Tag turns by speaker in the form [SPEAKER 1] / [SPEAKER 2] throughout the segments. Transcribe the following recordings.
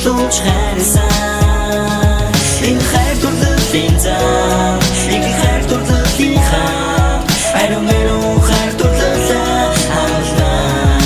[SPEAKER 1] цуглуулж хайрсан энэ хайр дурлалын зам их хайр дурлалын хам ариун ариун хайр дурлалаа амлаа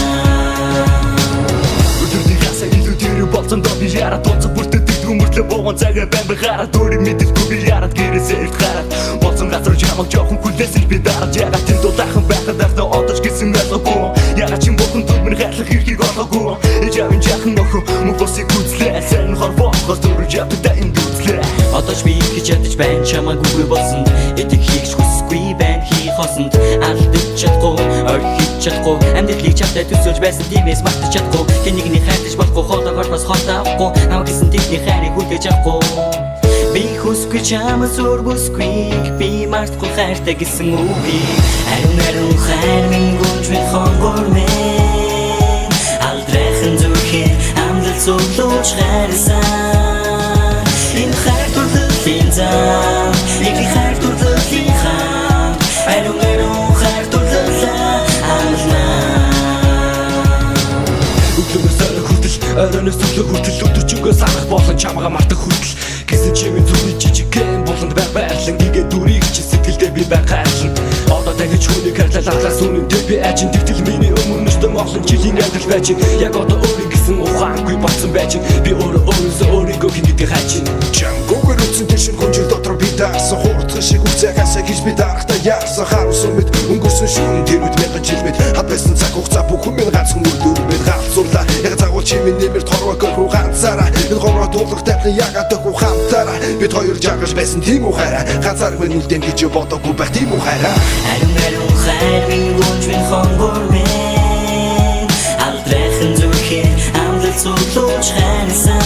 [SPEAKER 1] өдөрний хасаа илүү тэр болсон доо би яраад тооцоо бүртээ дөмөрлө богон цагаа бамб хараад өөрийн мэдэлгүй би яраад гэрээсээ ирд хараад болсон газар чамаг жоохон хүлээсэн би дараад ягаад тэнд дулаахан байхад артаа одож гисэн байлгүй ягаад чи бохон төмөр хайрлах хэрхийг олоогүй ижаавын жаахан нөхөө мөсийг үзлээ сэн хорвоохос дөрөж ятда энэ дүслээ одож би их чадж байна чамаг үгүй болсон эдэг хийх хүсгүй байна хий хосонд алдаж чадахгүй орхиж чадахгүй амьдралыг чамтай төсөөлж байсан тиймээс мартаж чадахгүй кэнийгний хайрлаж болохгүй хоолойгоор бас хоолтоохгүй намайг гэсэн тэдний хайрыг хүлээж авахгүй би хүсгүй чамаас өөр бүсгүй би мартахгүй хайртай гэсэн үгийг ариун ариун хайр минь гүнж минь хонгор минь алдрайхан зүрхээ амлал цуглуулж хайрсан энэ хайр дурлалын зам их хайр дурлалын хам ариун ариун хайр дурлалаа амлаа өглөөсөө хүртэл оройноос өглөө хүртэл өдөржингөөс анх болон чамгаа мартах хүртэл гэсэн чимээ зүрхний жижигхэн болонд байрлан игээ дүрийг чи сэтгэлдээ би байхаална одоо дахиж хүнийг хайрлал аглаас үнэндээ би ажин тэгтэл миний өмнөстөө олон жилийн амьдрал байж яг одоо өөрийн гэсэн ухаангүй болсон байж би өөрөөсөө өөрийгөө хинэгдэх хайчин чангуугаар үтсэн тийш хүнжил дотор би даарсан хуурдах шиг үцэгасаа гэж би дарахтаа яарсан харуулсан мэд өнгөрсөн шүүн тэр үед мянган жил мэд хад байсан цаг хугацаа бүхэн минь ганцхан өдөр мэд галзуулаа яг загуул чимээ нэмэр торвог руу ганцаараа энэ гомроо туулах тайвны ягаад тах ухаантаараа бид хоёр жагаж байсан тийм үү хайраа ганцаар минь үлдэн гэж бодоогүй байх тийм үү хайраа ариун ариун хайр минь гүнж минь хонгор минь алдрайхан зүрхээ амлал цуглуулж хайрсан